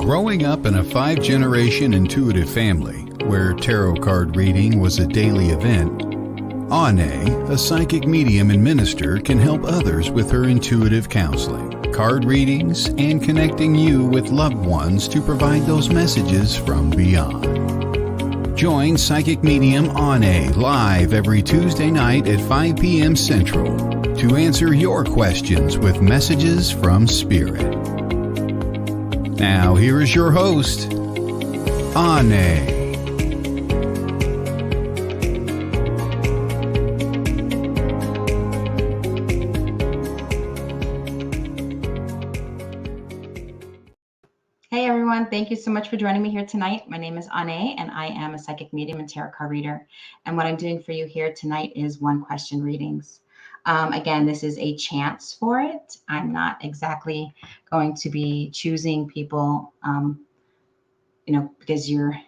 Growing up in a 5-generation intuitive family where tarot card reading was a daily event, Onae, a psychic medium and minister, can help others with her intuitive counseling, card readings, and connecting you with loved ones to provide those messages from beyond. Join psychic medium Onae live every Tuesday night at 5 p.m. Central to answer your questions with messages from Spirit. Now, here is your host, Onae. Hey everyone, thank you so much for joining me here tonight. My name is Onae and I am a psychic medium and tarot card reader. And what I'm doing for you here tonight is one question readings. Again, this is a chance for it. I'm not exactly going to be choosing people, because you're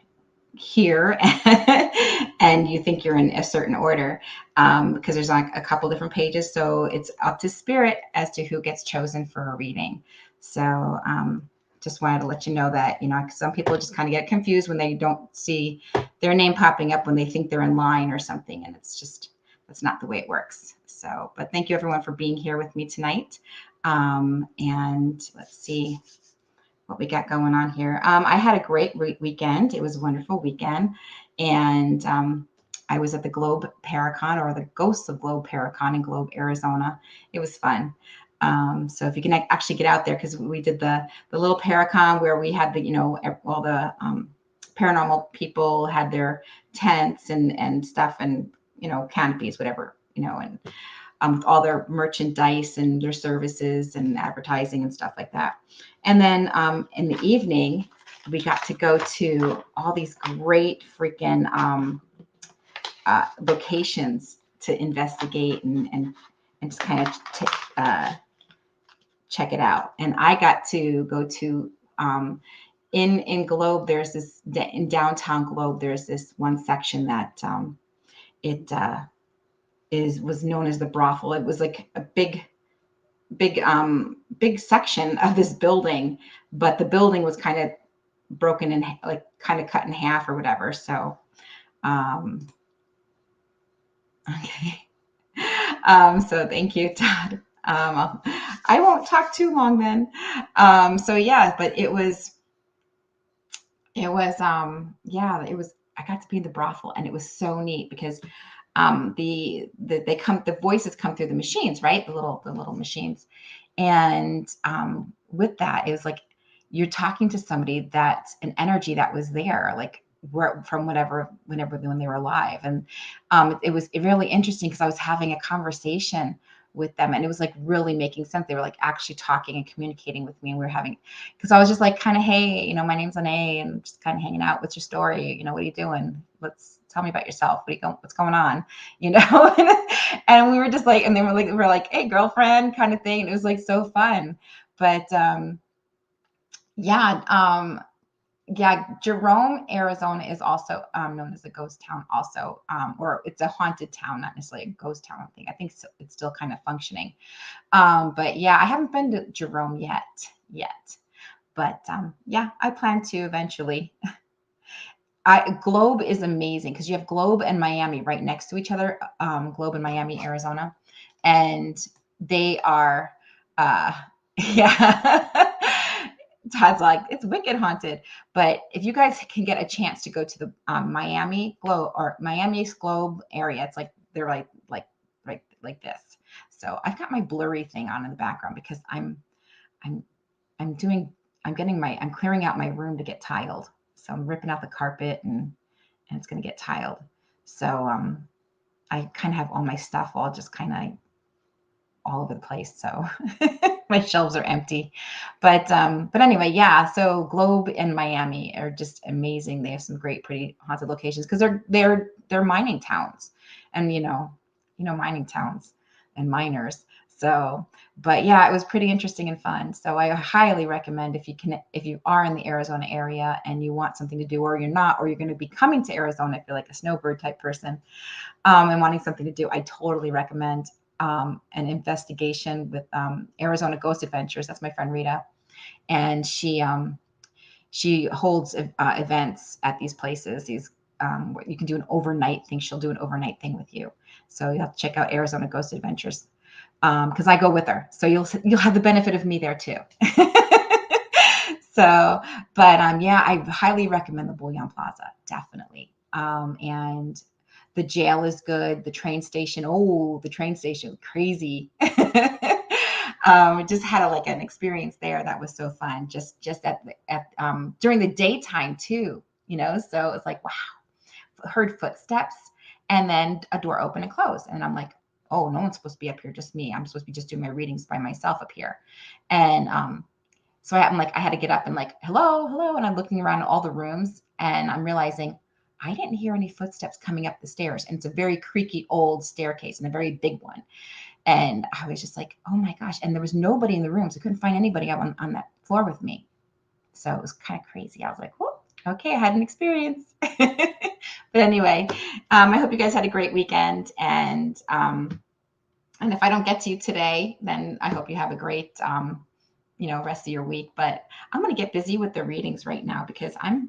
here and you think you're in a certain order, because there's like a couple different pages. So it's up to Spirit as to who gets chosen for a reading. So just wanted to let you know that, some people just kind of get confused when they don't see their name popping up when they think they're in line or something. And that's not the way it works. So, but thank you everyone for being here with me tonight. And let's see what we got going on here. I had a great weekend. It was a wonderful weekend. And I was at the Globe Paracon, or the Ghosts of Globe Paracon in Globe, Arizona. It was fun. So if you can actually get out there, because we did the little Paracon where we had all the paranormal people had their tents and stuff and, canopies, whatever, and with all their merchandise and their services and advertising and stuff like that. And then in the evening, we got to go to all these great freaking locations to investigate and just kind of check it out. And I got to go to in Globe, there's this, in downtown Globe, there's this one section that was known as the brothel. It was like a big section of this building, but the building was kind of broken and like kind of cut in half or whatever. So, okay. So thank you, Todd. I won't talk too long then. So yeah, but it was, I got to be in the brothel and it was so neat because the voices come through the machines, right? The little machines. And with that, it was like you're talking to somebody that's an energy that was there, like from when they were alive. And it was really interesting because I was having a conversation with them and it was like really making sense. They were like actually talking and communicating with me, and we were having, because I was just like kind of, hey, my name's Onae and just kind of hanging out. What's your story? What are you doing? Tell me about yourself. What's going on? And we were just like, and they were like, hey, girlfriend kind of thing. And it was like so fun. But Jerome, Arizona is also known as a ghost town also, or it's a haunted town, not necessarily a ghost town. I think so, it's still kind of functioning. But yeah, I haven't been to Jerome yet. But I plan to eventually. Globe is amazing because you have Globe and Miami right next to each other. Globe and Miami, Arizona, and they are, Todd's like, it's wicked haunted. But if you guys can get a chance to go to the Miami Globe or Miami's Globe area, it's like they're like this. So I've got my blurry thing on in the background because I'm clearing out my room to get tiled. So I'm ripping out the carpet and it's going to get tiled. So I kind of have all my stuff all just kind of all over the place. So my shelves are empty. But anyway, yeah. So Globe and Miami are just amazing. They have some great, pretty haunted locations because they're mining towns, and mining towns and miners. So, but yeah, it was pretty interesting and fun. So I highly recommend if you are in the Arizona area and you want something to do, or you're not, or you're going to be coming to Arizona if you're like a snowbird type person, and wanting something to do, I totally recommend an investigation with Arizona Ghost Adventures. That's my friend Rita. And she she holds events at these places. You can do an overnight thing. She'll do an overnight thing with you. So you'll have to check out Arizona Ghost Adventures because I go with her. So you'll have the benefit of me there too. So, but yeah, I highly recommend the Bouillon Plaza, definitely. And the jail is good. The train station, the train station, crazy. Just had like an experience there that was so fun. Just at during the daytime too, So it's like, wow, heard footsteps and then a door open and close, and I'm like, oh, no one's supposed to be up here, just me. I'm supposed to be just doing my readings by myself up here, and so I'm like, I had to get up and like, hello, hello, and I'm looking around all the rooms, and I'm realizing I didn't hear any footsteps coming up the stairs, and it's a very creaky old staircase and a very big one. And I was just like, oh my gosh. And there was nobody in the rooms. I couldn't find anybody up on that floor with me. So it was kind of crazy. I was like, whoa, okay, I had an experience. But anyway, I hope you guys had a great weekend. And if I don't get to you today, then I hope you have a great, rest of your week. But I'm going to get busy with the readings right now because I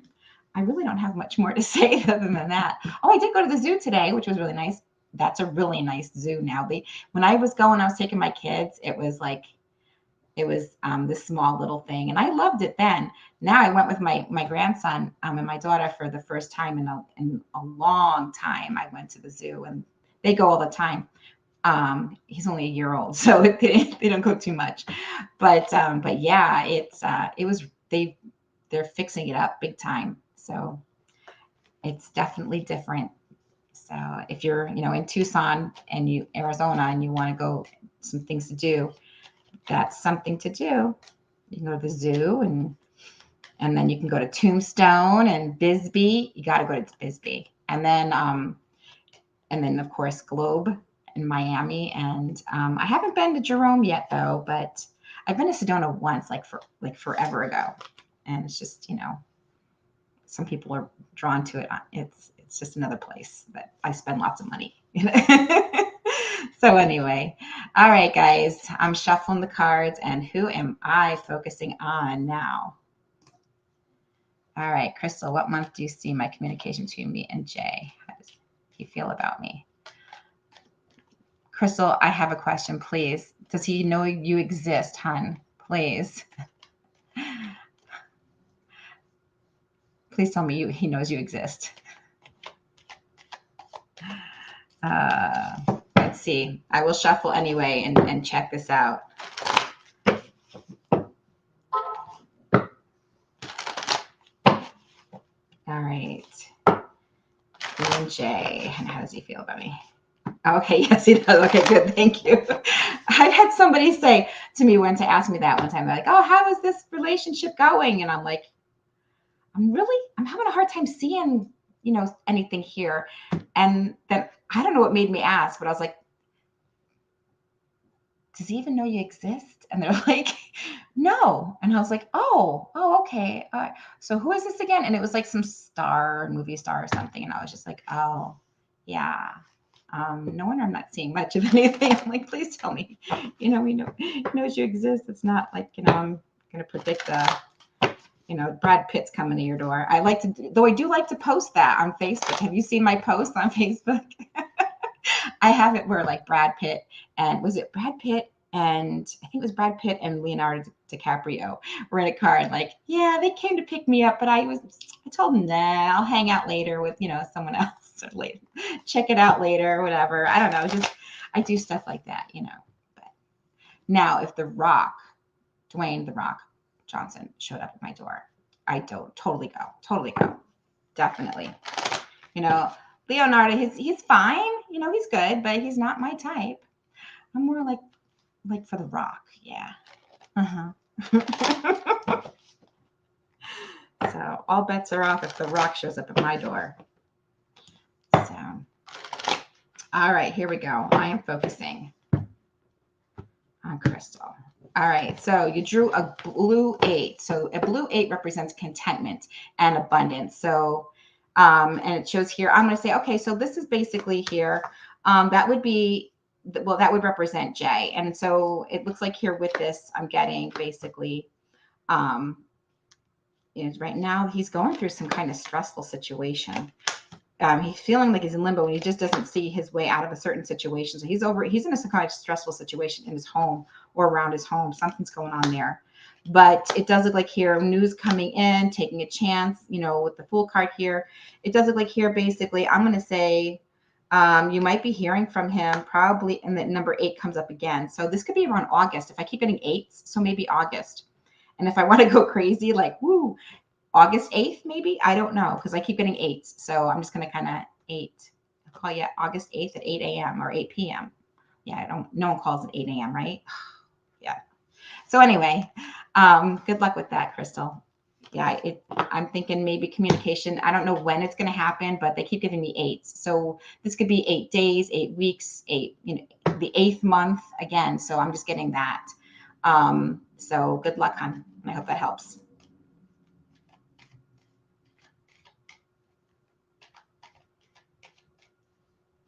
really don't have much more to say other than that. Oh, I did go to the zoo today, which was really nice. That's a really nice zoo now. When I was taking my kids, it was this small little thing, and I loved it then. Now I went with my grandson and my daughter for the first time in a long time. I went to the zoo, and they go all the time. He's only a year old, so they don't go too much. But yeah, they're fixing it up big time. So it's definitely different. So if you're, in Tucson and Arizona, and you want to go, some things to do, that's something to do. You can go to the zoo, and then you can go to Tombstone and Bisbee. You got to go to Bisbee, and then of course Globe in Miami. And I haven't been to Jerome yet though, but I've been to Sedona once, like forever ago, and it's just, some people are drawn to it. It's just another place that I spend lots of money. So anyway, all right, guys, I'm shuffling the cards, and who am I focusing on now? All right, Crystal, what month do you see my communication between me and Jay? How does he feel about me? Crystal, I have a question, please. Does he know you exist, hun? Please. Please tell me he knows you exist. Let's see. I will shuffle anyway and check this out. All right. And Jay, and how does he feel about me? Okay, yes, he does. Okay, good. Thank you. I had somebody say to me to ask me that one time. They're like, oh, how is this relationship going? And I'm like, I'm having a hard time seeing, anything here. And then I don't know what made me ask, but I was like, does he even know you exist? And they're like, no. And I was like, oh, okay. All right. So who is this again? And it was like some movie star or something. And I was just like, oh, yeah. No wonder I'm not seeing much of anything. I'm like, please tell me, he knows you exist. It's not like, I'm going to predict Brad Pitt's coming to your door. I do like to post that on Facebook. Have you seen my post on Facebook? I have it where like Brad Pitt and was it Brad Pitt? And I think it was Brad Pitt and Leonardo DiCaprio were in a car, and like, yeah, they came to pick me up, but I told them, nah, I'll hang out later with, someone else, or later, check it out later, or whatever. I don't know. I do stuff like that, But now if Dwayne The Rock Johnson showed up at my door, I don't totally go. Definitely. Leonardo, he's fine. He's good, but he's not my type. I'm more like for The Rock. Yeah. So all bets are off if The Rock shows up at my door. So, all right, here we go. I am focusing on Crystal. All right, so you drew a blue 8. So a blue 8 represents contentment and abundance. So, and it shows here, I'm going to say, okay, so this is basically here. That would represent Jay. And so it looks like here with this, I'm getting basically is right now he's going through some kind of stressful situation. He's feeling like he's in limbo and he just doesn't see his way out of a certain situation. So he's in some kind of stressful situation in his home or around his home. Something's going on there. But it does look like here, news coming in, taking a chance, with the Fool card here. It does look like here, basically, I'm going to say you might be hearing from him probably, and the number 8 comes up again. So this could be around August. If I keep getting 8s, so maybe August. And if I want to go crazy, like, woo, August 8th, maybe? I don't know, because I keep getting 8s. So I'm just going to kind of 8. I'll call you August 8th at 8 a.m. or 8 p.m. Yeah, no one calls at 8 a.m., right? Yeah. So anyway, good luck with that, Crystal. Yeah, I'm thinking maybe communication. I don't know when it's going to happen, but they keep giving me 8s. So this could be 8 days, 8 weeks, the 8th month again. So I'm just getting that. So good luck, hon. And I hope that helps.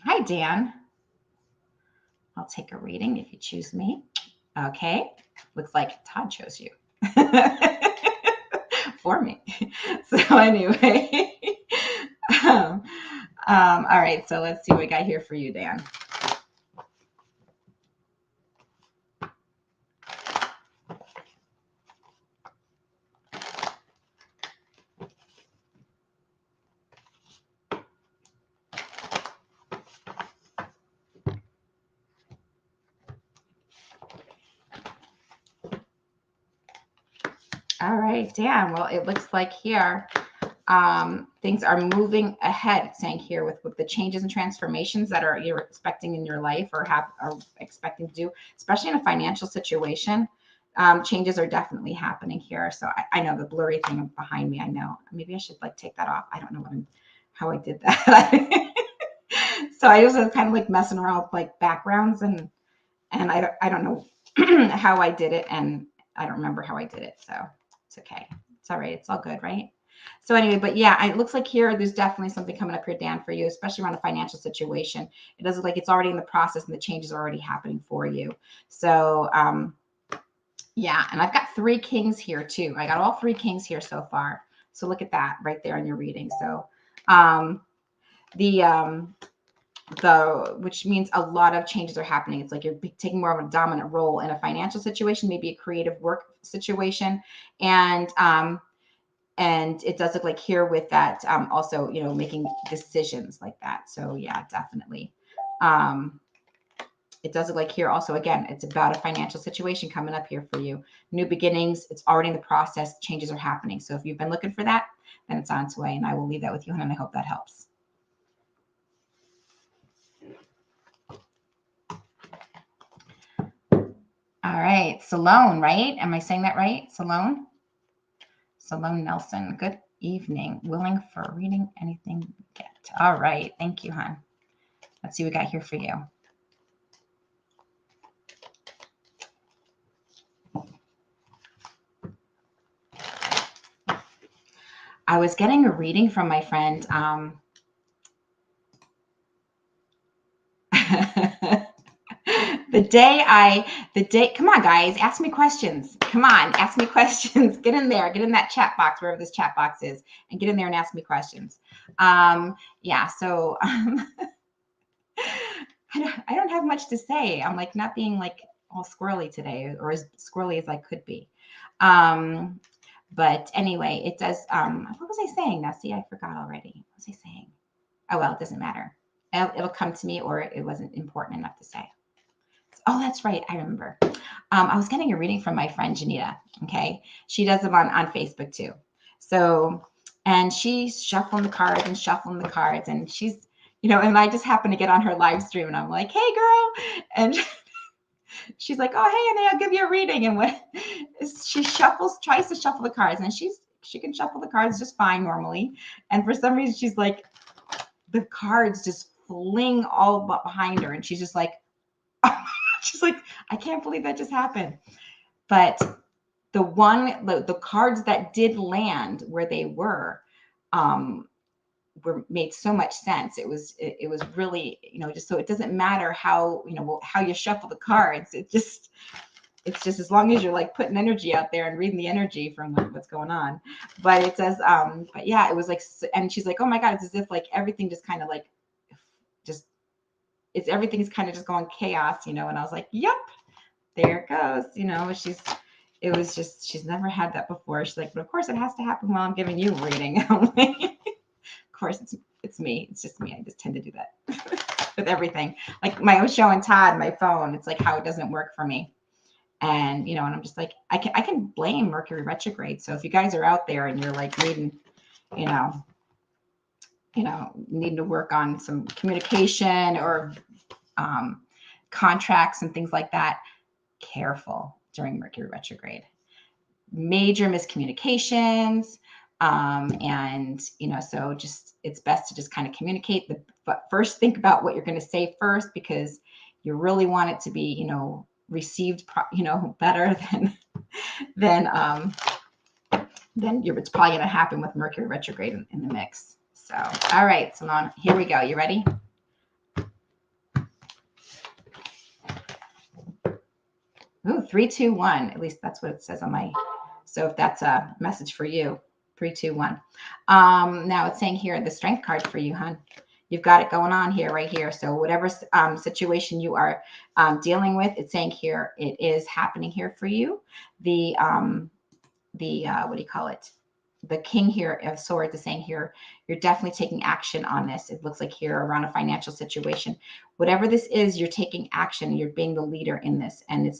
Hi, Dan. I'll take a reading if you choose me. Okay. Looks like Todd chose you for me. So anyway, all right. So let's see what we got here for you, Dan. All right, Dan. Well, it looks like here things are moving ahead, saying here with the changes and transformations that you're expecting in your life or are expecting to do, especially in a financial situation. Changes are definitely happening here. So I know the blurry thing behind me. I know maybe I should take that off. I don't know how I did that. So I was kind of messing around with backgrounds and I don't know how I did it, and I don't remember how I did it. So it's okay. It's all right. It's all good, right? So anyway, but yeah, it looks like here there's definitely something coming up here, Dan, for you, especially around a financial situation. It does look like it's already in the process and the changes are already happening for you. So yeah, and I've got 3 kings here too. I got all 3 kings here so far. So look at that right there in your reading. So which means a lot of changes are happening. It's like you're taking more of a dominant role in a financial situation, maybe a creative work situation. And it does look like here with that, also, making decisions like that. So yeah, definitely. It does look like here also, again, it's about a financial situation coming up here for you. New beginnings. It's already in the process. Changes are happening. So if you've been looking for that, then it's on its way. And I will leave that with you, and I hope that helps. All right, Salone, right? Am I saying that right? Salone Nelson. Good evening. Willing for reading anything you get. All right. Thank you, hon. Let's see what we got here for you. I was getting a reading from my friend. Come on, guys, ask me questions. Come on, ask me questions. Get in there, get in that chat box, wherever this chat box is, and get in there and ask me questions. Yeah, so I don't have much to say. I'm not being all squirrely today, or as squirrely as I could be. But anyway, it does. What was I saying now? See, I forgot already. What was I saying? Oh, well, it doesn't matter. It'll come to me, or it wasn't important enough to say. Oh, that's right. I remember. I was getting a reading from my friend Janita. Okay. She does them on Facebook too. So, and she's shuffling the cards and she's, and I just happened to get on her live stream and I'm like, hey girl. And she's like, oh, hey, Onae, I'll give you a reading. And when she tries to shuffle the cards, and she can shuffle the cards just fine normally. And for some reason, she's like, the cards just fling all behind her. And she's just like, she's like, I can't believe that just happened. But the cards that did land where they were made so much sense. It was really, just so it doesn't matter how you shuffle the cards. It just, it's just as long as you're like putting energy out there and reading the energy from like what's going on. But it says, but yeah, it was like, and she's like, oh my God, it's as if like everything just kind of like, just, it's everything's kind of just going chaos, And I was like, yep, there it goes. It was just, she's never had that before. She's like, but of course it has to happen while I'm giving you a reading. I'm like, of course it's me. It's just me. I just tend to do that with everything. Like my own show and Todd, my phone, it's like how it doesn't work for me. And, and I'm just like, I can blame Mercury retrograde. So if you guys are out there and you're like needing, needing to work on some communication or contracts and things like that, careful during Mercury retrograde. Major miscommunications. And, so just, it's best to just kind of communicate but first think about what you're going to say first, because you really want it to be, received, better than it's probably going to happen with Mercury retrograde in the mix. So, all right, Salon, here we go. You ready? Ooh, 3, 2, 1. At least that's what it says on my. So if that's a message for you, 3, 2, 1. Now it's saying here the Strength card for you, hon. You've got it going on here, right here. So whatever situation you are dealing with, it's saying here it is happening here for you. The what do you call it? The King here of Swords is saying here, you're definitely taking action on this. It looks like here around a financial situation. Whatever this is, you're taking action. You're being the leader in this, and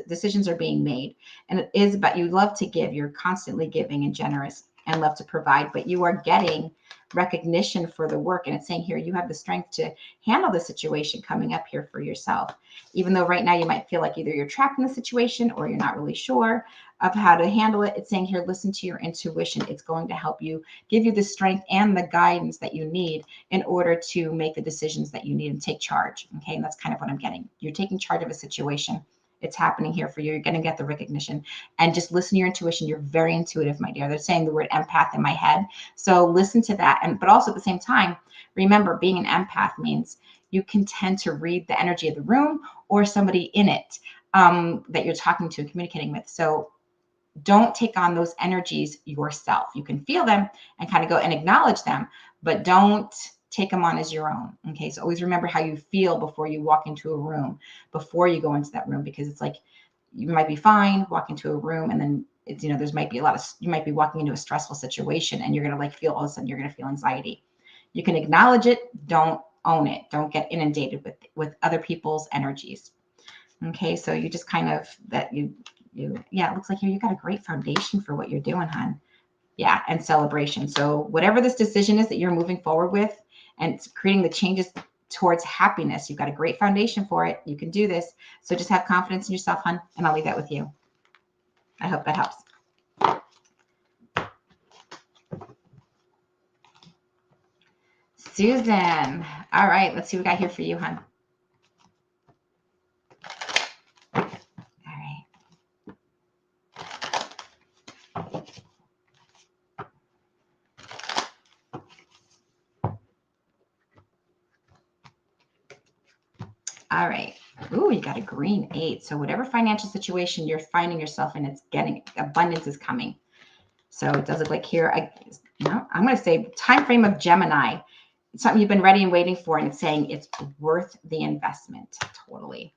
decisions are being made. And it is about, you love to give. You're constantly giving and generous and love to provide, but you are getting recognition for the work. And it's saying here, you have the strength to handle the situation coming up here for yourself. Even though right now you might feel like either you're trapped in the situation or you're not really sure of how to handle it. It's saying here, listen to your intuition. It's going to help you, give you the strength and the guidance that you need in order to make the decisions that you need and take charge. Okay. And that's kind of what I'm getting. You're taking charge of a situation. It's happening here for you. You're going to get the recognition, and just listen to your intuition. You're very intuitive, my dear. They're saying the word empath in my head. So listen to that. But also at the same time, remember, being an empath means you can tend to read the energy of the room or somebody in it that you're talking to and communicating with. So don't take on those energies yourself. You can feel them and kind of go and acknowledge them, but don't take them on as your own. Okay. So always remember how you feel before you walk into a room, before you go into that room, because it's like, you might be fine, walk into a room, and then it's, there's might be a lot of, you might be walking into a stressful situation and you're going to like feel, all of a sudden you're going to feel anxiety. You can acknowledge it. Don't own it. Don't get inundated with other people's energies. Okay. So you just kind of, yeah, it looks like you got a great foundation for what you're doing, hon. Yeah. And celebration. So whatever this decision is that you're moving forward with and it's creating the changes towards happiness, you've got a great foundation for it. You can do this. So just have confidence in yourself, hon. And I'll leave that with you. I hope that helps. Susan. All right. Let's see what we got here for you, hon. All right. Ooh, you got a green 8. So whatever financial situation you're finding yourself in, it's getting, abundance is coming. So it does look like here, I'm going to say time frame of Gemini. It's something you've been ready and waiting for, and it's saying it's worth the investment. Totally.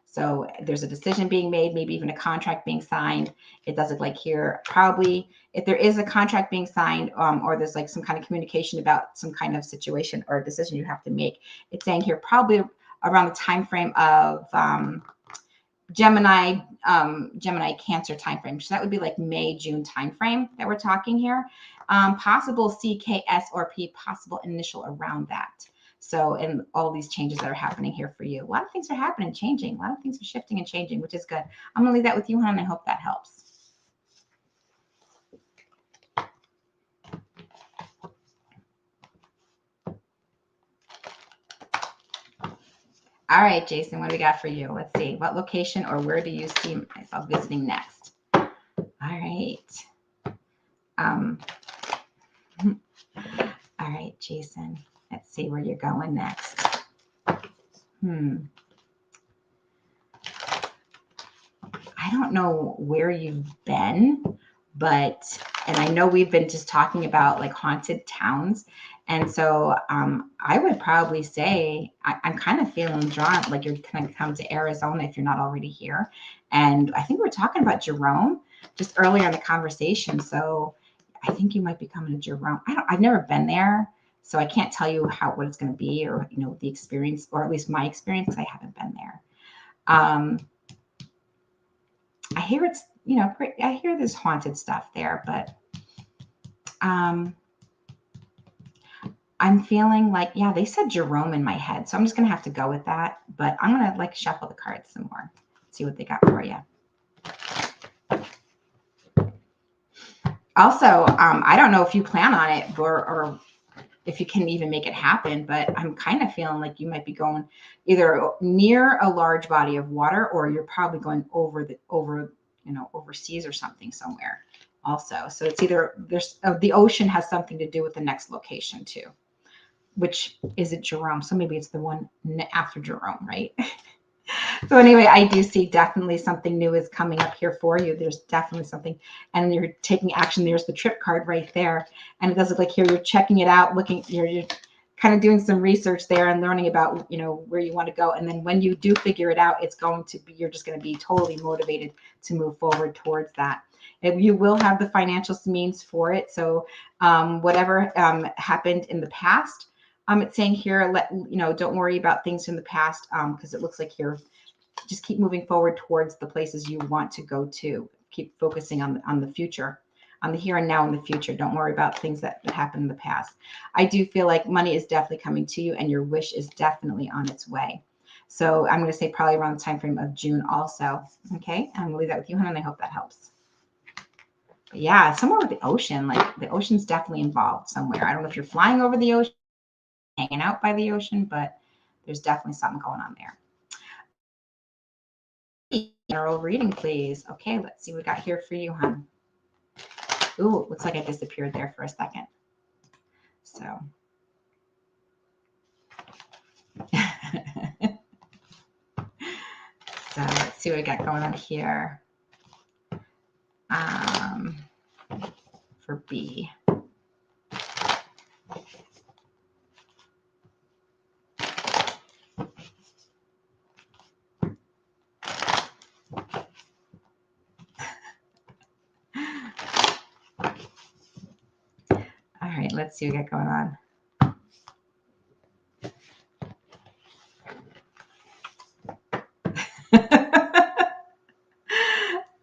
So there's a decision being made, maybe even a contract being signed. It does look like here, probably if there is a contract being signed, or there's like some kind of communication about some kind of situation or decision you have to make, it's saying here probably around the time frame of Gemini Cancer timeframe. So that would be like May, June timeframe that we're talking here. Possible CKS or P, possible initial around that. So, and all these changes that are happening here for you. A lot of things are happening, changing. A lot of things are shifting and changing, which is good. I'm going to leave that with you, hon, and I hope that helps. All right, Jason, what do we got for you? Let's see. What location or where do you see myself visiting next? All right. All right, Jason. Let's see where you're going next. I don't know where you've been, but, and I know we've been just talking about like haunted towns. And so I would probably say I'm kind of feeling drawn, like you're going to come to Arizona if you're not already here. And I think we're talking about Jerome just earlier in the conversation. So I think you might be coming to Jerome. I've never been there, so I can't tell you what it's going to be, or the experience, or at least my experience. I haven't been there. I hear it's I hear there's haunted stuff there, but I'm feeling like, yeah, they said Jerome in my head, so I'm just gonna have to go with that. But I'm gonna like shuffle the cards some more, see what they got for you. Also, I don't know if you plan on it or if you can even make it happen, but I'm kind of feeling like you might be going either near a large body of water, or you're probably going over overseas or something somewhere also. So it's either the ocean has something to do with the next location too, which is it Jerome. So maybe it's the one after Jerome, right? So anyway, I do see definitely something new is coming up here for you. There's definitely something, and you're taking action. There's the trip card right there. And it does look like here you're checking it out, you're kind of doing some research there and learning about, where you want to go. And then when you do figure it out, you're just going to be totally motivated to move forward towards that. And you will have the financial means for it. So whatever happened in the past, it's saying here, don't worry about things from the past, because it looks like here, just keep moving forward towards the places you want to go to. Keep focusing on the future, on the here and now and the future. Don't worry about things that happened in the past. I do feel like money is definitely coming to you, and your wish is definitely on its way. So I'm going to say probably around the time frame of June also. Okay, I'm going to leave that with you, hon, and I hope that helps. But yeah, somewhere with the ocean, like the ocean's definitely involved somewhere. I don't know if you're flying over the ocean, hanging out by the ocean, but there's definitely something going on there. General reading, please. Okay, let's see what we got here for you, hon. Ooh, looks like I disappeared there for a second. So. So let's see what we got going on here. For B. All right, let's see what we got going on.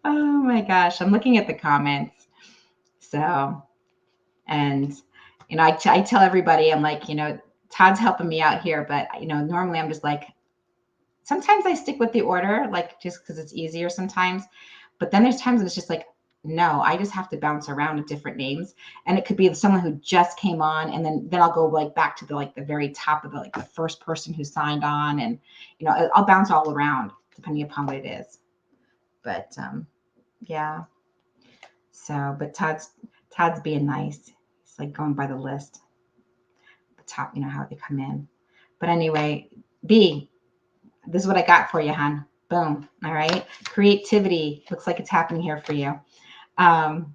Oh my gosh, I'm looking at the comments. So, and I tell everybody, I'm like, Todd's helping me out here, but normally I'm just like, sometimes I stick with the order, like just because it's easier sometimes. But then there's times when it's just like, no, I just have to bounce around with different names. And it could be someone who just came on, and then I'll go like back to the very top of the first person who signed on, and I'll bounce all around depending upon what it is. But yeah. So, but Todd's being nice. He's like going by the list. The top, how they come in. But anyway, B, this is what I got for you, hon. Boom. All right. Creativity. Looks like it's happening here for you. That's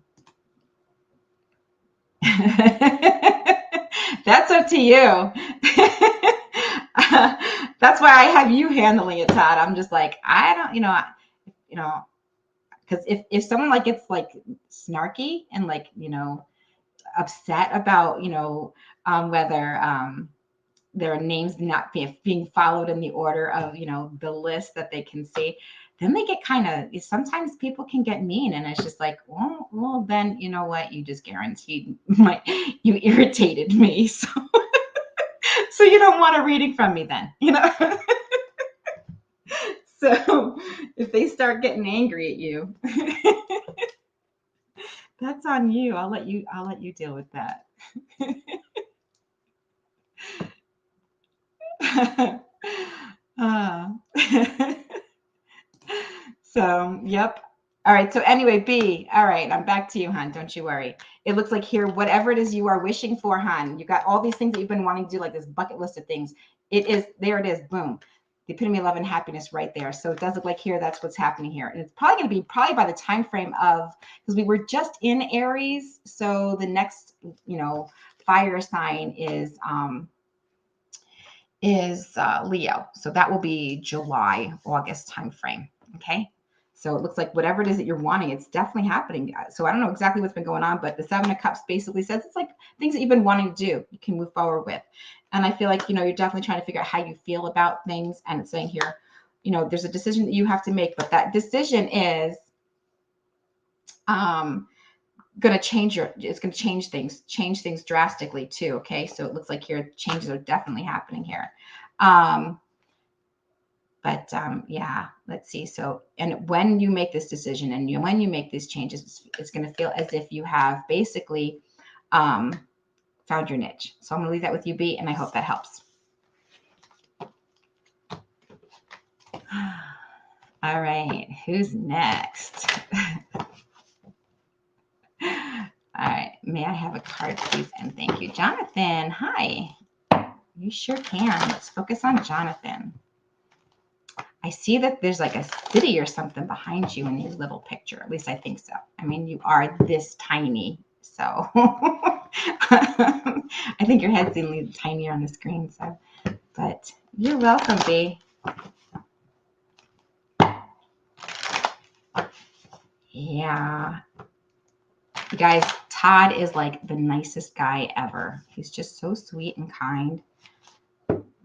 up to you. That's why I have you handling it, Todd. I'm just like, I don't, because if someone gets snarky and upset about, whether their names not being followed in the order of, the list that they can see, then they get sometimes people can get mean, and it's just like, well, then you know what? You just guaranteed you irritated me. So, so you don't want a reading from me then, So if they start getting angry at you, that's on you. I'll let you deal with that. So, yep. All right. So anyway, B. All right. I'm back to you, hon. Don't you worry. It looks like here, whatever it is you are wishing for, hon, you got all these things that you've been wanting to do, like this bucket list of things. There it is. Boom. the epitome of love and happiness right there. So it does look like here, that's what's happening here. And it's probably going to be by the time frame of, because we were just in Aries. So the next, fire sign is Leo. So that will be July, August time frame. Okay. So it looks like whatever it is that you're wanting, it's definitely happening. So I don't know exactly what's been going on, but the Seven of Cups basically says it's like things that you've been wanting to do, you can move forward with. And I feel like, you're definitely trying to figure out how you feel about things. And it's saying here, there's a decision that you have to make, but that decision is going to change it's going to change things drastically too. Okay. So it looks like here changes are definitely happening here. Yeah, let's see. So, and when you make this decision and when you make these changes, it's going to feel as if you have basically found your niche. So I'm going to leave that with you, B, and I hope that helps. All right, who's next? All right, may I have a card, please? And thank you. Jonathan, hi. You sure can. Let's focus on Jonathan. I see that there's like a city or something behind you in your little picture. At least I think so. I mean, you are this tiny. So I think your head's even tinier on the screen. So, but you're welcome, B. Yeah. You guys, Todd is like the nicest guy ever. He's just so sweet and kind.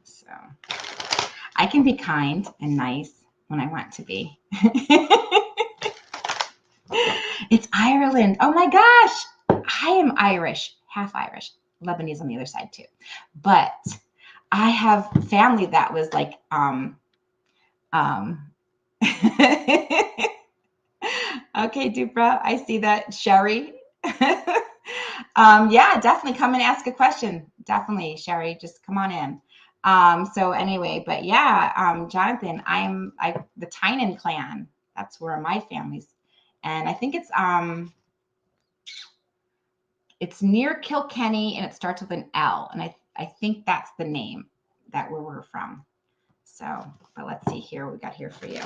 So I can be kind and nice when I want to be. It's Ireland. Oh my gosh. I am Irish, half Irish, Lebanese on the other side too. But I have family that was like, okay, Dupra, I see that. Sherry. Yeah, definitely come and ask a question. Definitely, Sherry, just come on in. So anyway, but yeah, Jonathan, the Tynan clan. That's where my family's, and I think it's near Kilkenny and it starts with an L, and I think that's the name that where we're from. So, but let's see here what we got here for you.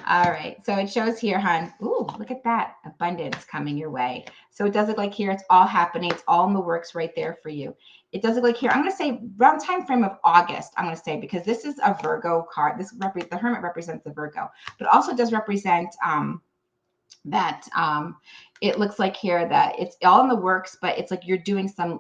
All right, so it shows here, hon. Ooh, look at that. Abundance coming your way. So it does look like here it's all happening. It's all in the works right there for you. It does look like here, I'm going to say around time frame of August, I'm going to say, because this is a Virgo card. The Hermit represents the Virgo, but also does represent that it looks like here that it's all in the works, but it's like you're doing some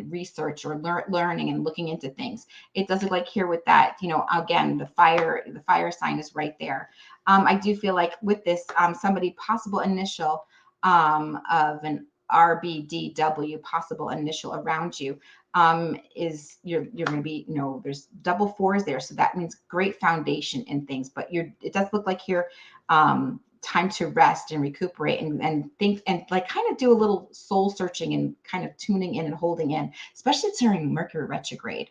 research or learning and looking into things. It does look like here with that, again, the fire sign is right there. I do feel like with this, somebody possible initial of an RBDW possible initial around you is you're going to be, there's double fours there. So that means great foundation in things, but it does look like here, time to rest and recuperate and think and like kind of do a little soul searching and kind of tuning in and holding in, especially during Mercury retrograde.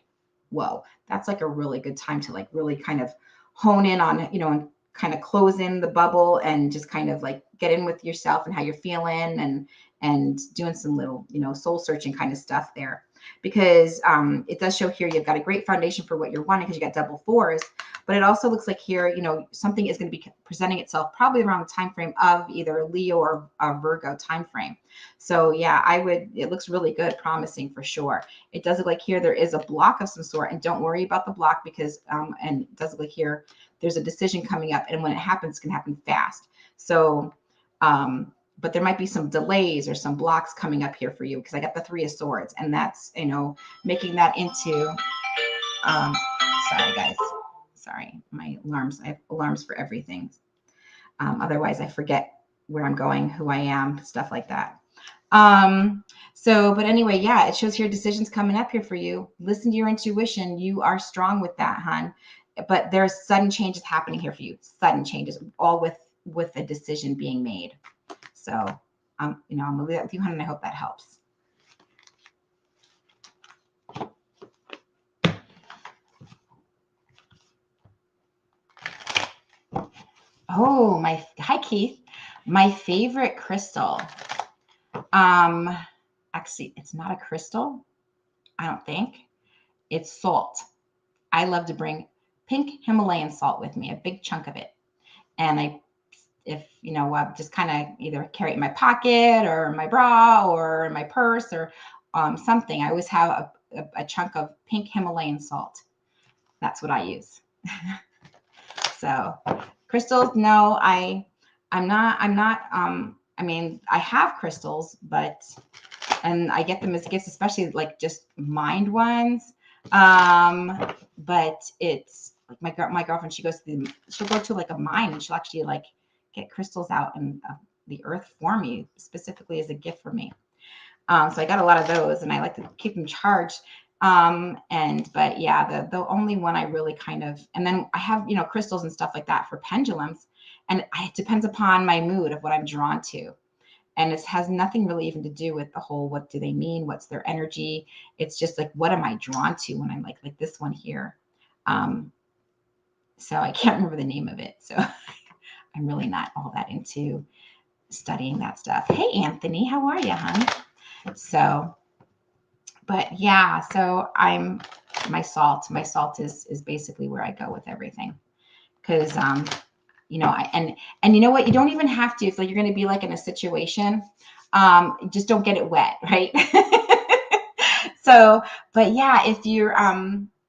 Whoa, that's like a really good time to like really kind of hone in on, and kind of close in the bubble and just kind of like get in with yourself and how you're feeling and doing some little, soul searching kind of stuff there. Because it does show here you've got a great foundation for what you're wanting because you got double fours, but it also looks like here, something is going to be presenting itself probably around the time frame of either Leo or Virgo time frame. So yeah, it looks really good, promising for sure. It does look like here there is a block of some sort, and don't worry about the block because and it does look like here there's a decision coming up, and when it happens, it can happen fast. So but there might be some delays or some blocks coming up here for you because I got the Three of Swords, and that's, making that into, sorry guys, sorry, my alarms, I have alarms for everything. Otherwise I forget where I'm going, who I am, stuff like that. But anyway, yeah, it shows here decisions coming up here for you. Listen to your intuition. You are strong with that, hon. But there's sudden changes happening here for you. Sudden changes, all with a decision being made. So, I'm going to leave that with you, hon, and I hope that helps. Oh, hi, Keith. My favorite crystal. Actually, it's not a crystal. I don't think. It's salt. I love to bring pink Himalayan salt with me, a big chunk of it. And if just kind of either carry it in my pocket or my bra or in my purse or something, I always have a chunk of pink Himalayan salt. That's what I use. So crystals, no, I'm not, I mean, I have crystals, and I get them as gifts, especially like just mind ones. But it's like my girlfriend, she'll go to like a mine and she'll actually like get crystals out and the earth for me, specifically as a gift for me. So I got a lot of those and I like to keep them charged. But yeah, the only one I really kind of, and then I have, crystals and stuff like that for pendulums. And it depends upon my mood of what I'm drawn to. And it has nothing really even to do with the whole, what do they mean? What's their energy? It's just like, what am I drawn to when I'm like this one here? So I can't remember the name of it. So I'm really not all that into studying that stuff. Hey, Anthony, how are you, hon? So, but yeah, so my salt is basically where I go with everything. Cause, and you know what, you don't even have to, if like, you're going to be like in a situation, just don't get it wet. Right. So, but yeah, if you're,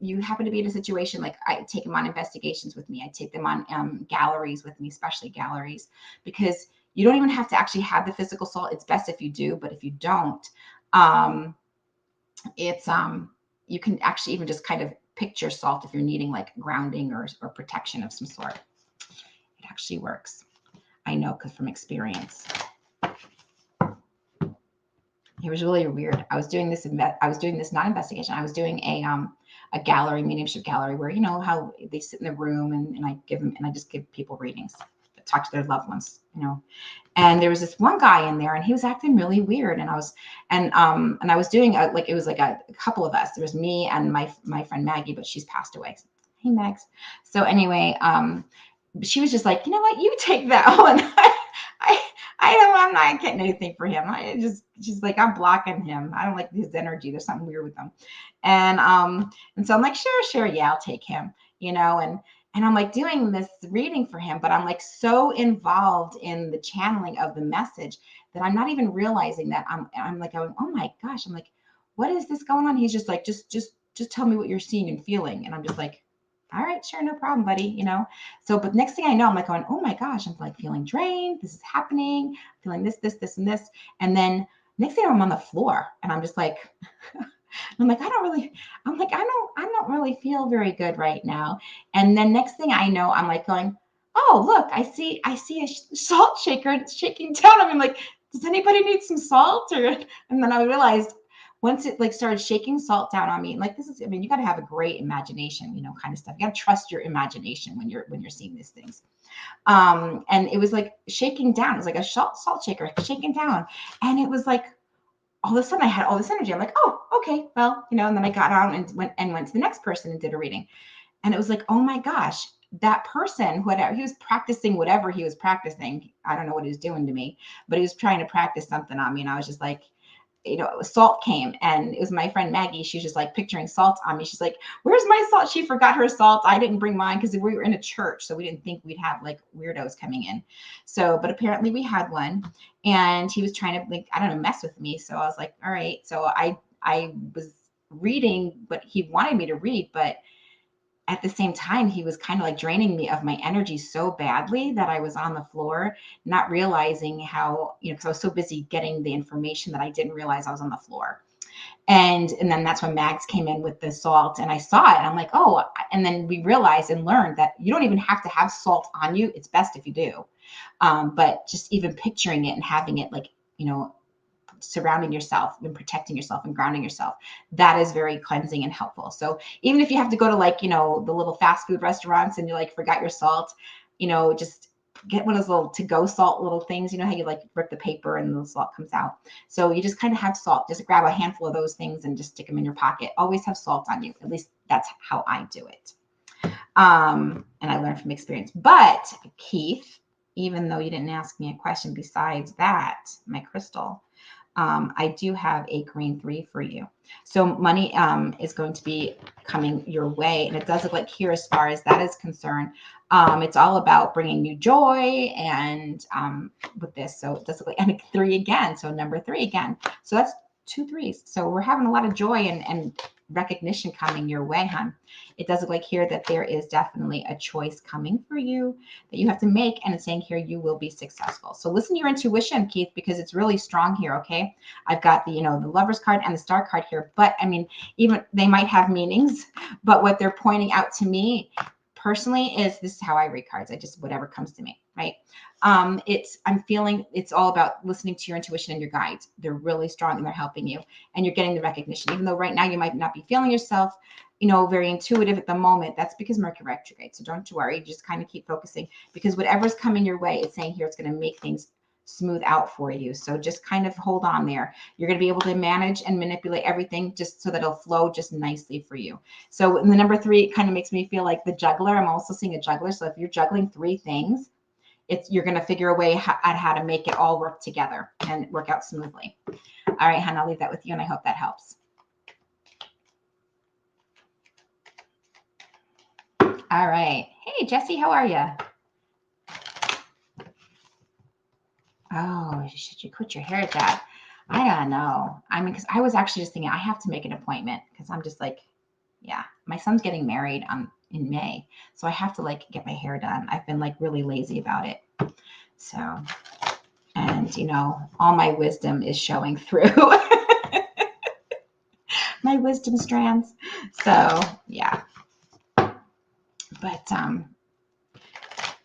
you happen to be in a situation, like I take them on investigations with me. I take them on galleries with me, especially galleries, because you don't even have to actually have the physical salt. It's best if you do, but if you don't, it's you can actually even just kind of picture salt if you're needing like grounding or protection of some sort. It actually works. I know, because from experience. It was really weird. I was doing this not investigation. I was doing a gallery, mediumship gallery, where how they sit in the room and I just give people readings, talk to their loved ones, And there was this one guy in there, and he was acting really weird. And I was doing it was like a couple of us. There was me and my friend Maggie, but she's passed away. Hey, Mags. So anyway, she was just like, you know what, you take that one. I'm not getting anything for him. She's like, I'm blocking him. I don't like his energy. There's something weird with him. And so I'm like, sure, yeah, I'll take him, and I'm like doing this reading for him, but I'm like so involved in the channeling of the message that I'm not even realizing that I'm like going, oh my gosh, I'm like, what is this going on? He's just like, just tell me what you're seeing and feeling. And I'm just like, all right, sure, no problem, buddy, So, but next thing I know, I'm like going, oh my gosh, I'm like feeling drained. This is happening, feeling this, and this. And then next thing I'm on the floor and I'm just like, I'm like, I don't really feel very good right now. And then next thing I know, I'm like going, oh, look, I see a salt shaker. It's shaking down. I'm like, does anybody need some salt? And then I realized once it like started shaking salt down on me, like you got to have a great imagination, kind of stuff. You got to trust your imagination when you're seeing these things. And it was like shaking down. It was like a salt shaker shaking down. And it was like, all of a sudden I had all this energy. I'm like, oh, okay, well, and then I got out and went to the next person and did a reading. And it was like, oh my gosh, that person, whatever, he was practicing whatever he was practicing. I don't know what he was doing to me, but he was trying to practice something on me. And I was just like, salt came, and it was my friend Maggie. She was just like picturing salt on me. She's like, where's my salt? She forgot her salt. I didn't bring mine because we were in a church. So we didn't think we'd have like weirdos coming in. So, but apparently we had one, and he was trying to like, I don't know, mess with me. So I was like, all right. So I was reading what he wanted me to read, but at the same time, he was kind of like draining me of my energy so badly that I was on the floor, not realizing how, because I was so busy getting the information that I didn't realize I was on the floor. And then that's when Mags came in with the salt, and I saw it and I'm like, oh, and then we realized and learned that you don't even have to have salt on you. It's best if you do. But just even picturing it and having it like, surrounding yourself and protecting yourself and grounding yourself, that is very cleansing and helpful. So even if you have to go to like, the little fast food restaurants and you like forgot your salt, just get one of those little to-go salt little things, how you like rip the paper and the salt comes out. So you just kind of have salt, just grab a handful of those things and just stick them in your pocket. Always have salt on you. At least that's how I do it. And I learned from experience. But Keith, even though you didn't ask me a question besides that, my crystal, I do have a green 3 for you. So money is going to be coming your way. And it does look like here, as far as that is concerned, it's all about bringing you joy and with this. So it does look like, and a 3 again. So number 3 again. So that's 2 3s. So we're having a lot of joy and recognition coming your way, hon. It does look like here that there is definitely a choice coming for you that you have to make, and it's saying here you will be successful. So listen to your intuition, Keith, because it's really strong here. Okay, I've got the, the Lovers card and the Star card here, but I mean, even they might have meanings, but what they're pointing out to me personally is, this is how I read cards. I just, whatever comes to me, right? I'm feeling it's all about listening to your intuition and your guides. They're really strong and they're helping you, and you're getting the recognition. Even though right now you might not be feeling yourself, very intuitive at the moment, that's because Mercury retrograde. So don't you worry, just kind of keep focusing, because whatever's coming your way, it's saying here it's going to make things smooth out for you. So just kind of hold on there. You're going to be able to manage and manipulate everything just so that it'll flow just nicely for you. So in the number 3, it kind of makes me feel like the juggler. I'm also seeing a juggler. So if you're juggling 3 things, you're going to figure a way at how to make it all work together and work out smoothly. All right, hon, I'll leave that with you, and I hope that helps. All right. Hey, Jesse, how are you? Oh, should you quit your hair, Dad? I don't know. I mean, because I was actually just thinking I have to make an appointment, because I'm just like, yeah, my son's getting married in May, so I have to like get my hair done. I've been like really lazy about it. So, and all my wisdom is showing through. My wisdom strands. So yeah. But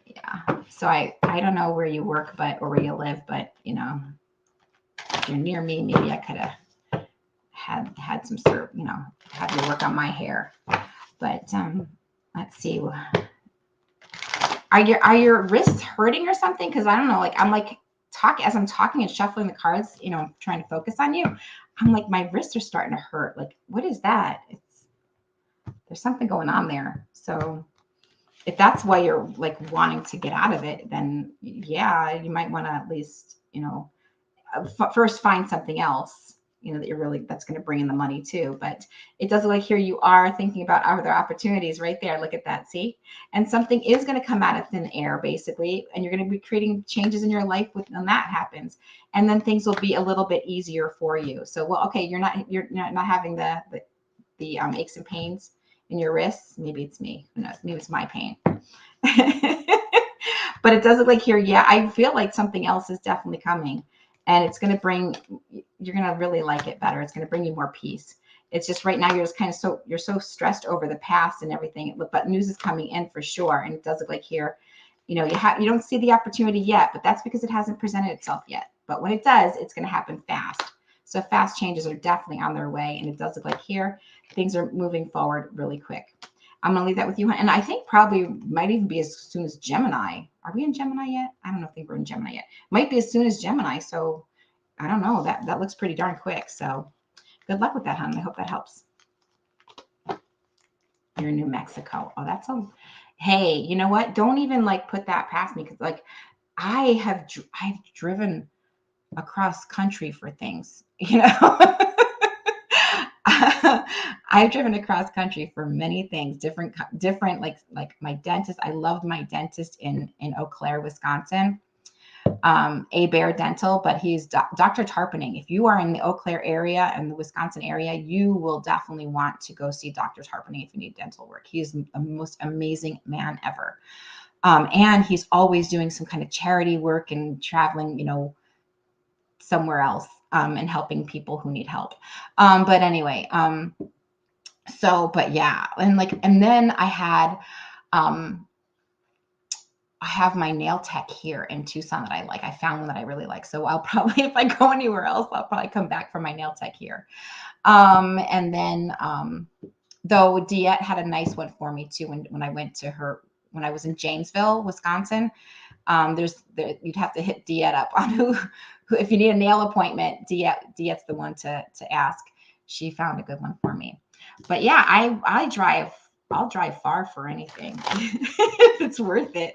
yeah. So I don't know where you work, or where you live, but if you're near me, maybe I could have had some sort of, have you work on my hair. But let's see. Are your wrists hurting or something? Because I don't know. Like I'm like as I'm talking and shuffling the cards, trying to focus on you. I'm like, my wrists are starting to hurt. Like, what is that? There's something going on there. So if that's why you're like wanting to get out of it, then yeah, you might want to at least, first find something else, that's going to bring in the money too. But it does look like here you are thinking about other opportunities right there. Look at that. See? And something is going to come out of thin air basically. And you're going to be creating changes in your life when that happens. And then things will be a little bit easier for you. So, well, okay, you're not having the aches and pains in your wrists. Maybe it's me. Who knows? Maybe it's my pain. But it does look like here, yeah, I feel like something else is definitely coming. And it's going to you're going to really like it better. It's going to bring you more peace. It's just right now you're just kind of you're so stressed over the past and everything, but news is coming in for sure. And it does look like here, you don't see the opportunity yet, but that's because it hasn't presented itself yet. But when it does, it's going to happen fast. So fast changes are definitely on their way. And it does look like here, things are moving forward really quick. I'm going to leave that with you. And I think probably might even be as soon as Gemini. Are we in Gemini yet? I don't think we're in Gemini yet. Might be as soon as Gemini. So I don't know. That looks pretty darn quick. So good luck with that, hon. I hope that helps. You're in New Mexico. Oh, hey, you know what? Don't even like put that past me, because like I've driven across country for things, I've driven across country for many things, different, like my dentist. I loved my dentist in Eau Claire, Wisconsin, A Bear Dental, but he's Dr. Tarpening. If you are in the Eau Claire area and the Wisconsin area, you will definitely want to go see Dr. Tarpening if you need dental work. He is the most amazing man ever. And he's always doing some kind of charity work and traveling, somewhere else, and helping people who need help. But anyway, but yeah, and then I have my nail tech here in Tucson that I like. I found one that I really like. So I'll probably, if I go anywhere else, I'll probably come back for my nail tech here. And then, though Diet had a nice one for me too. When I went to her, when I was in Janesville, Wisconsin, you'd have to hit Diet up on who if you need a nail appointment, Diet's the one to ask. She found a good one for me. But yeah, I'll drive far for anything if it's worth it.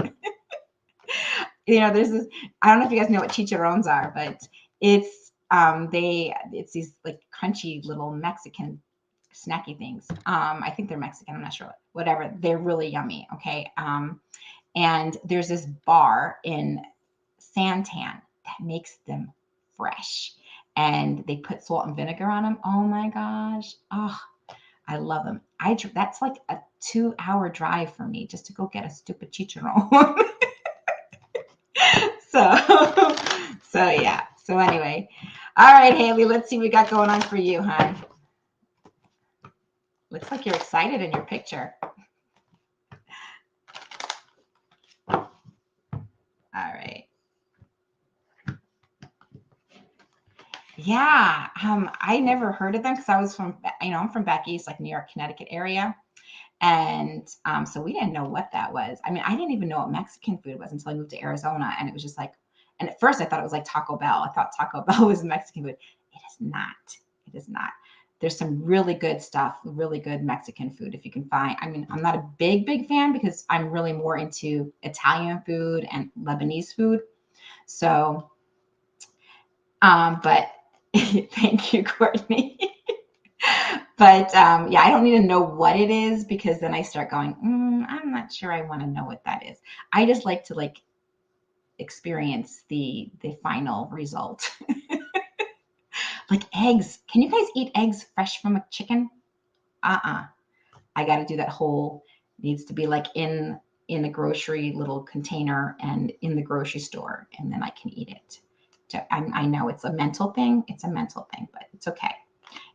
There's this, I don't know if you guys know what chicharrones are, but it's it's these like crunchy little Mexican snacky things. I think they're Mexican. I'm not sure. Whatever. They're really yummy. Okay. And there's this bar in Santan that makes them fresh, and they put salt and vinegar on them. Oh my gosh. Oh, I love them. That's like a 2-hour drive for me just to go get a stupid chicharron. so, so yeah. So anyway, all right, Haley, let's see what we got going on for you, hon. Looks like you're excited in your picture. All right. Yeah, I never heard of them because I was from, I'm from back east, like New York, Connecticut area. And so we didn't know what that was. I mean, I didn't even know what Mexican food was until I moved to Arizona. And it was just like, and at first I thought it was like Taco Bell. I thought Taco Bell was Mexican food. It is not. It is not. There's some really good stuff, really good Mexican food if you can find. I mean, I'm not a big fan because I'm really more into Italian food and Lebanese food. So, but thank you, Courtney. But yeah, I don't need to know what it is because then I start going, I'm not sure I want to know what that is. I just like to experience the final result. Like eggs. Can you guys eat eggs fresh from a chicken? I got to do that whole, needs to be like in a grocery little container and in the grocery store, and then I can eat it. So I know it's a mental thing. It's a mental thing, but it's okay.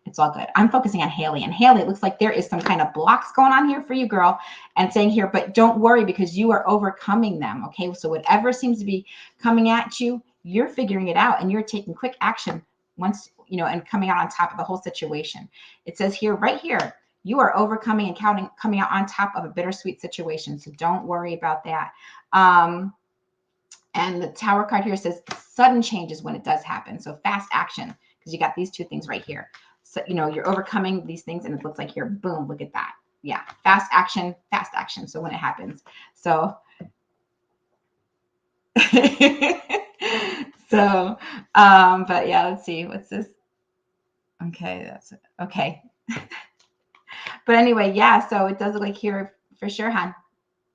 It's all good. I'm focusing on Haley. And Haley, it looks like there is some kind of blocks going on here for you, girl. And saying here, but don't worry because you are overcoming them. Okay. So whatever seems to be coming at you, you're figuring it out and you're taking quick action once, and coming out on top of the whole situation. It says here, right here, you are overcoming and coming out on top of a bittersweet situation. So don't worry about that. And the Tower card here says sudden changes when it does happen. So fast action, because you got these two things right here. So, you're overcoming these things and it looks like here, boom, look at that. Yeah. Fast action. So when it happens, so, so, but yeah, let's see. What's this? Okay. That's it. Okay. But anyway, yeah. So it does look like here for sure, hon.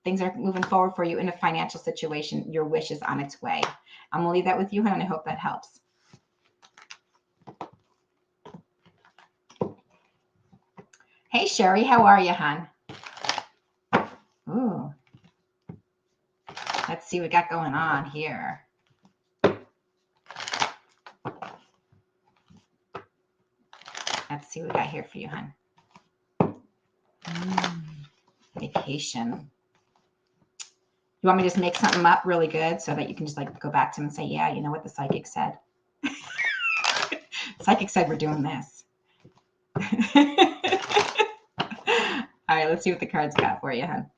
Things are moving forward for you in a financial situation. Your wish is on its way. I'm going to leave that with you, hon, and I hope that helps. Hey, Sherry, how are you, hon? Ooh. Let's see what we got going on here. Let's see what we got here for you, hon. Vacation. You want me to just make something up really good so that you can just go back to him and say, yeah, you know what the psychic said? Psychic said we're doing this. All right, let's see what the cards got for you, hon.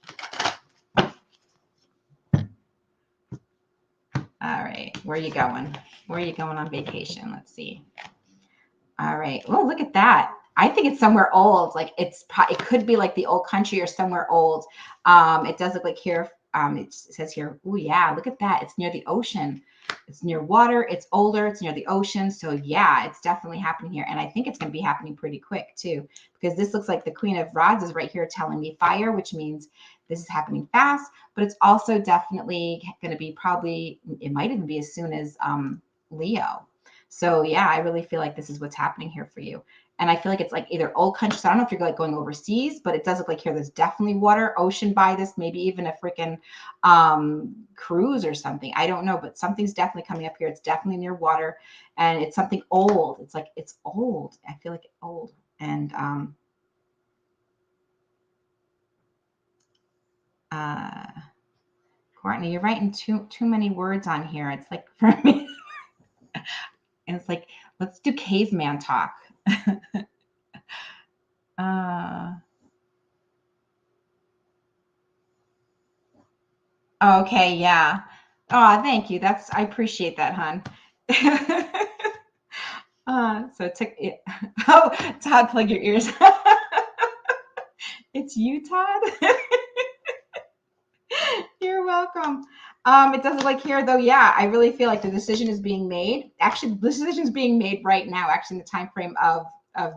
All right, where are you going? Where are you going on vacation? Let's see. All right. Oh, look at that. I think it's somewhere old. It could be like the old country or somewhere old. It does look like here. It says here, oh yeah, look at that. It's near the ocean. It's near water. It's older. It's near the ocean. So yeah, it's definitely happening here. And I think it's going to be happening pretty quick too, because this looks like the Queen of Rods is right here telling me fire, which means this is happening fast, but it's also definitely going to be probably, it might even be as soon as Leo. So yeah, I really feel like this is what's happening here for you. And I feel like it's like either old country. So I don't know if you're going overseas, but it does look like here there's definitely water, ocean by this, maybe even a freaking cruise or something. I don't know, but something's definitely coming up here. It's definitely near water and it's something old. It's like, it's old. I feel like it's old. And Courtney, you're writing too many words on here. It's like for me. And it's like, let's do caveman talk. Okay, yeah. Oh, thank you. I appreciate that, hon. So it took it. Oh, Todd, plug your ears. It's you, Todd. You're You're welcome. It doesn't like here though. Yeah, I really feel like the decision is being made. Actually, the decision is being made right now. Actually, in the time frame of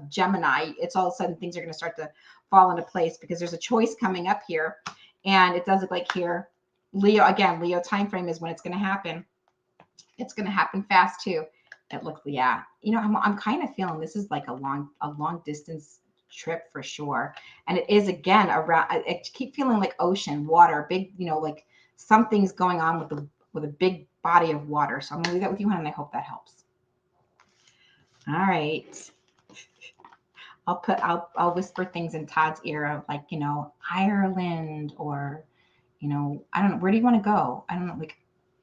Gemini, it's all of a sudden things are going to start to fall into place because there's a choice coming up here, and it does look like here, Leo again. Leo time frame is when it's going to happen. It's going to happen fast too. It looks, yeah. You know, I'm kind of feeling this is like a long distance trip for sure. And it is again around. I keep feeling like ocean, water, big. You know, like something's going on with a big body of water. So I'm gonna leave that with you, and I hope that helps. All right. I'll whisper things in Todd's ear of like, you know, Ireland or, you know, I don't know. Where do you want to go? I don't know. Like,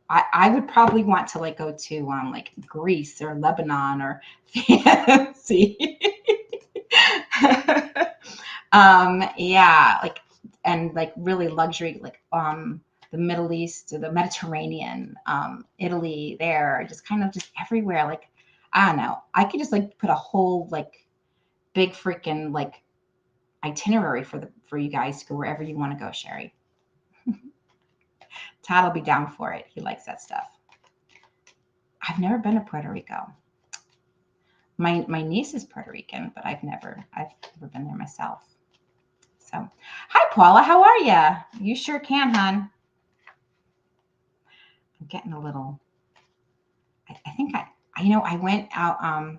I would probably want to like go to like Greece or Lebanon or fancy. Yeah, like, and like really luxury, like the Middle East or the Mediterranean, Italy, there, just kind of just everywhere. Like, I don't know. I could just like put a whole like big freaking like itinerary for you guys to go wherever you want to go, Sherry. Todd will be down for it. He likes that stuff. I've never been to Puerto Rico. My niece is Puerto Rican, but I've never been there myself. So, hi Paula, how are you? You sure can, hon. I'm getting a little. I think you know, I went out.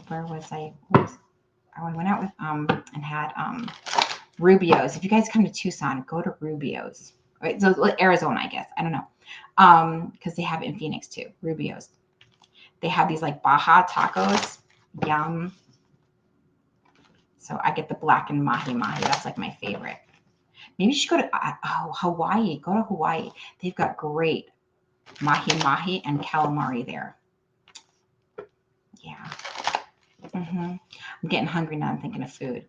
Where was I? I went out with and had Rubio's. If you guys come to Tucson, go to Rubio's. Right, so Arizona, I guess. I don't know, because they have it in Phoenix too. Rubio's. They have these like Baja tacos. Yum. So I get the black and mahi mahi. That's like my favorite. Maybe you should go to Hawaii. Go to Hawaii. They've got great mahi mahi and calamari there. Yeah. I'm getting hungry now. I'm thinking of food.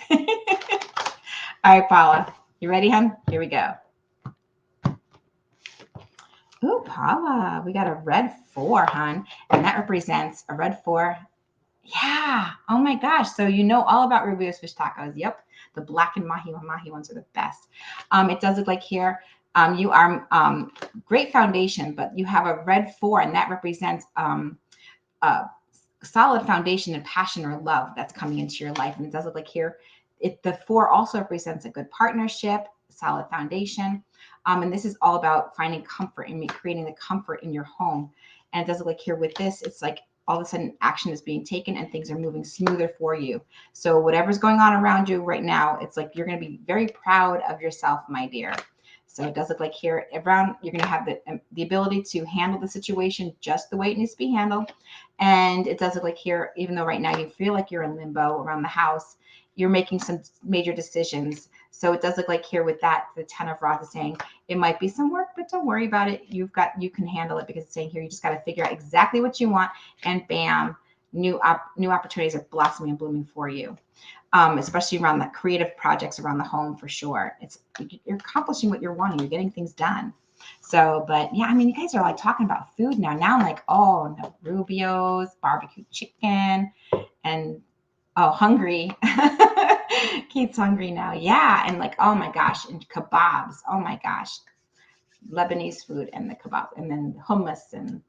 All right, Paula. You ready, hon? Here we go. Ooh, Paula, we got a red 4, hon. And that represents a red 4. Yeah. Oh my gosh. So you know all about Rubio's fish tacos. Yep. The black and mahi mahi ones are the best. It does look like here, you are great foundation, but you have a red 4, and that represents a solid foundation and passion or love that's coming into your life. And it does look like here, the 4 also represents a good partnership, solid foundation. And this is all about finding comfort and creating the comfort in your home. And it does look like here with this, it's like all of a sudden action is being taken and things are moving smoother for you. So whatever's going on around you right now, it's like you're going to be very proud of yourself, my dear. So it does look like here around, you're going to have the ability to handle the situation just the way it needs to be handled. And it does look like here, even though right now you feel like you're in limbo around the house, you're making some major decisions. So it does look like here with that, the 10 of Rods is saying it might be some work, but don't worry about it. You can handle it, because it's saying here you just got to figure out exactly what you want, and bam, new opportunities are blossoming and blooming for you. Especially around the creative projects around the home for sure. You're accomplishing what you're wanting. You're getting things done. So, but yeah, I mean, you guys are like talking about food now. Now I'm like, oh no, Rubio's, barbecue chicken, and hungry. Keith's hungry now. Yeah. And like, oh my gosh, and kebabs. Oh my gosh. Lebanese food and the kebab, and then hummus, and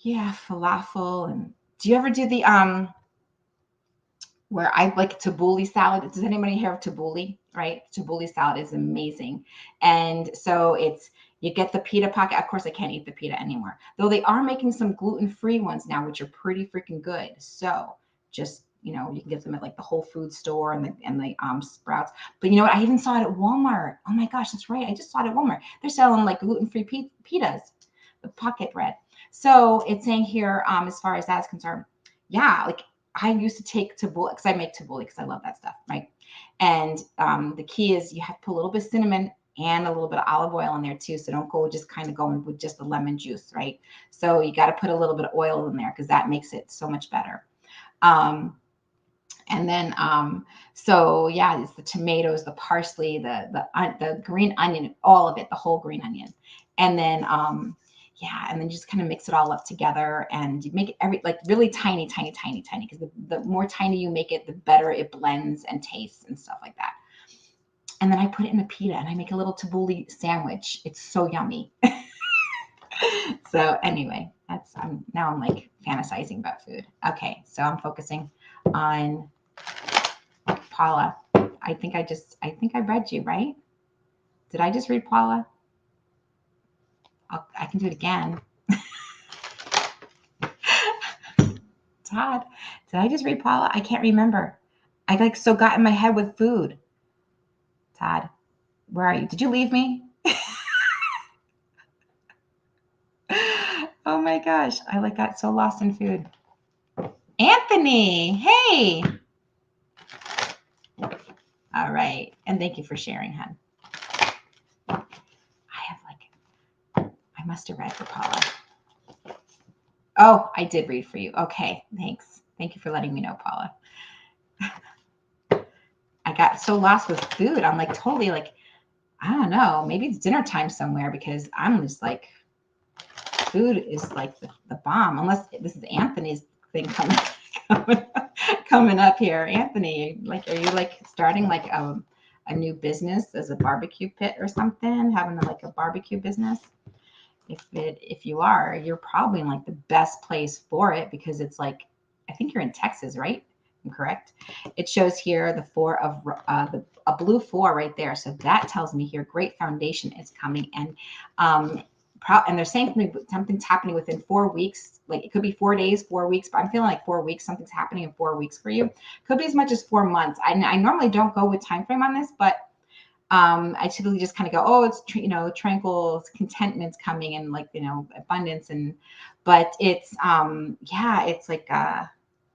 yeah, falafel. And do you ever do the where I like tabbouleh salad? Does anybody hear of tabbouleh? Right? Tabbouleh salad is amazing. And so you get the pita pocket. Of course, I can't eat the pita anymore, though they are making some gluten-free ones now, which are pretty freaking good. So just, you know, you can get them at like the Whole Foods store and the Sprouts. But you know what? I even saw it at Walmart. Oh my gosh, that's right. I just saw it at Walmart. They're selling like gluten-free pitas, the pocket bread. So it's saying here, as far as that's concerned, yeah, like I used to take tabbouleh, because I make tabbouleh because I love that stuff, right? And the key is you have to put a little bit of cinnamon and a little bit of olive oil in there too. So don't go just kind of going with just the lemon juice, right? So you got to put a little bit of oil in there, because that makes it so much better. And then, so yeah, it's the tomatoes, the parsley, the green onion, all of it, the whole green onion. And then, yeah, and then you just kind of mix it all up together, and you make it like really tiny, tiny, tiny, tiny, because the more tiny you make it, the better it blends and tastes and stuff like that. And then I put it in a pita, and I make a little tabbouleh sandwich. It's so yummy. So anyway, that's now I'm like fantasizing about food. Okay, so I'm focusing on Paula. I think I read you, right? Did I just read Paula? I can do it again. Todd, did I just read Paula? I can't remember. I like so got in my head with food. Todd, where are you? Did you leave me? Oh my gosh, I like got so lost in food. Anthony, hey. All right, and thank you for sharing, hon. I must have read for Paula. Oh, I did read for you. Okay, thanks. Thank you for letting me know, Paula. I got so lost with food. I'm like totally like, I don't know, maybe it's dinner time somewhere, because I'm just like, food is like the bomb, unless this is Anthony's thing coming up here. Anthony, like, are you like starting like a new business as a barbecue pit or something, having like a barbecue business? If you are, you're probably in like the best place for it, because it's like, I think you're in Texas, right? I'm correct. It shows here the four of a blue 4 right there. So that tells me here great foundation is coming, and and they're saying something's happening within 4 weeks. Like it could be 4 days, 4 weeks, but I'm feeling like 4 weeks. Something's happening in 4 weeks for you. Could be as much as 4 months. I normally don't go with time frame on this, but I typically just kind of go, oh, it's tranquil, contentment's coming, and like abundance, but it's it's like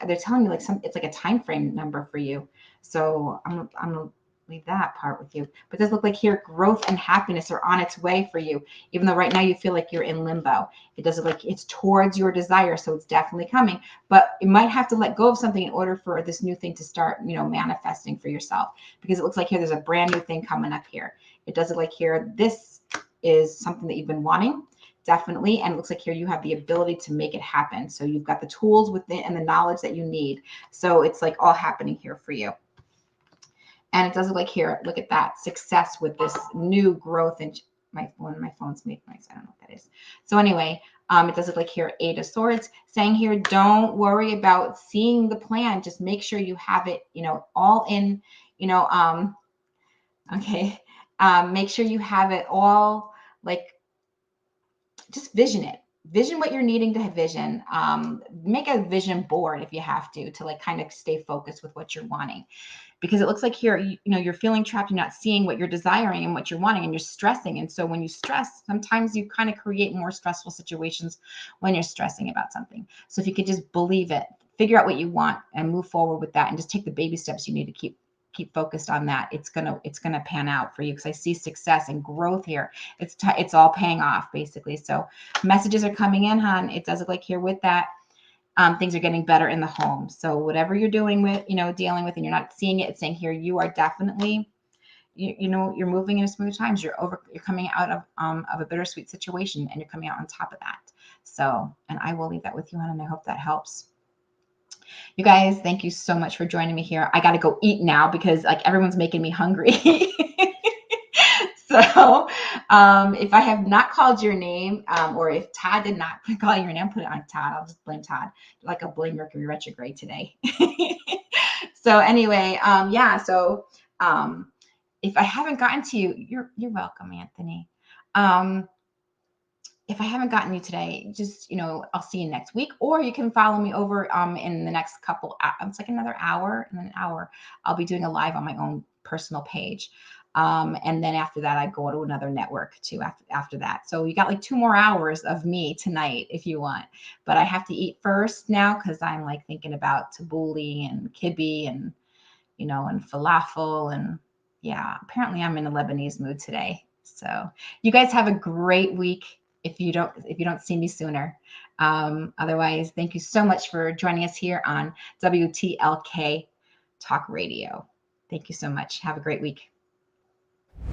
they're telling me like it's like a time frame number for you. So I'm gonna leave that part with you. But it does look like here growth and happiness are on its way for you, even though right now you feel like you're in limbo. It does look like it's towards your desire, so it's definitely coming. But you might have to let go of something in order for this new thing to start, manifesting for yourself, because it looks like here there's a brand new thing coming up here. It does look like here this is something that you've been wanting, definitely, and it looks like here you have the ability to make it happen. So you've got the tools within and the knowledge that you need. So it's like all happening here for you. And it does look like here, look at that success with this new growth. And one of my phones make noise. I don't know what that is. So anyway, it does look like here 8 of Swords, saying here, don't worry about seeing the plan. Just make sure you have it, all in, okay. Make sure you have it all, like, just vision it. Vision what you're needing to vision. Make a vision board if you have to like kind of stay focused with what you're wanting. Because it looks like here, you're feeling trapped, you're not seeing what you're desiring and what you're wanting, and you're stressing. And so when you stress, sometimes you kind of create more stressful situations when you're stressing about something. So if you could just believe it, figure out what you want and move forward with that, and just take the baby steps you need to keep focused on that, it's gonna pan out for you, because I see success and growth here. It's all paying off basically. So messages are coming in, hon. It does look like here with that, things are getting better in the home. So whatever you're doing with, dealing with, and you're not seeing it, it's saying here you are definitely, you're moving into smooth times. You're coming out of a bittersweet situation, and you're coming out on top of that. So, and I will leave that with you, hon, and I hope that helps. You guys, thank you so much for joining me here. I got to go eat now, because like everyone's making me hungry. So if I have not called your name, or if Todd did not call your name, put it on Todd. I'll just blame Todd, like I'll blame Mercury retrograde today. So anyway, So if I haven't gotten to you, you're welcome, Anthony. If I haven't gotten you today, just, I'll see you next week, or you can follow me over in the next couple, it's like another hour, and then an hour, I'll be doing a live on my own personal page. And then after that, I go to another network too after that. So you got like 2 more hours of me tonight if you want, but I have to eat first now, because I'm like thinking about tabbouleh and kibbe and, and falafel. And yeah, apparently I'm in a Lebanese mood today. So you guys have a great week. If you don't see me sooner. Otherwise, thank you so much for joining us here on WTLK Talk Radio. Thank you so much. Have a great week.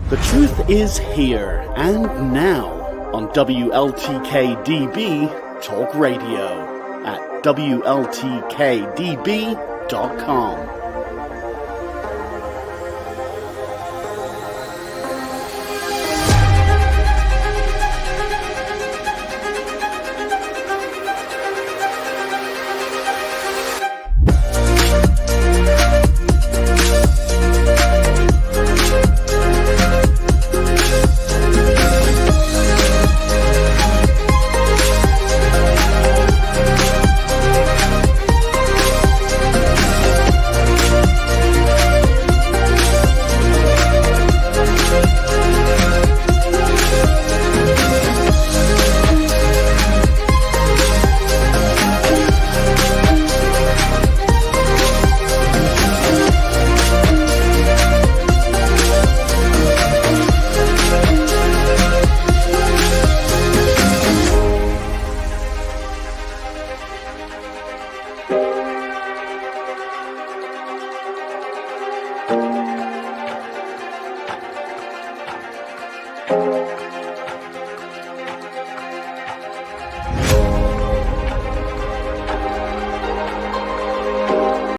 The truth is here and now. on WLTK-DB Talk Radio at WLTK-DB.com.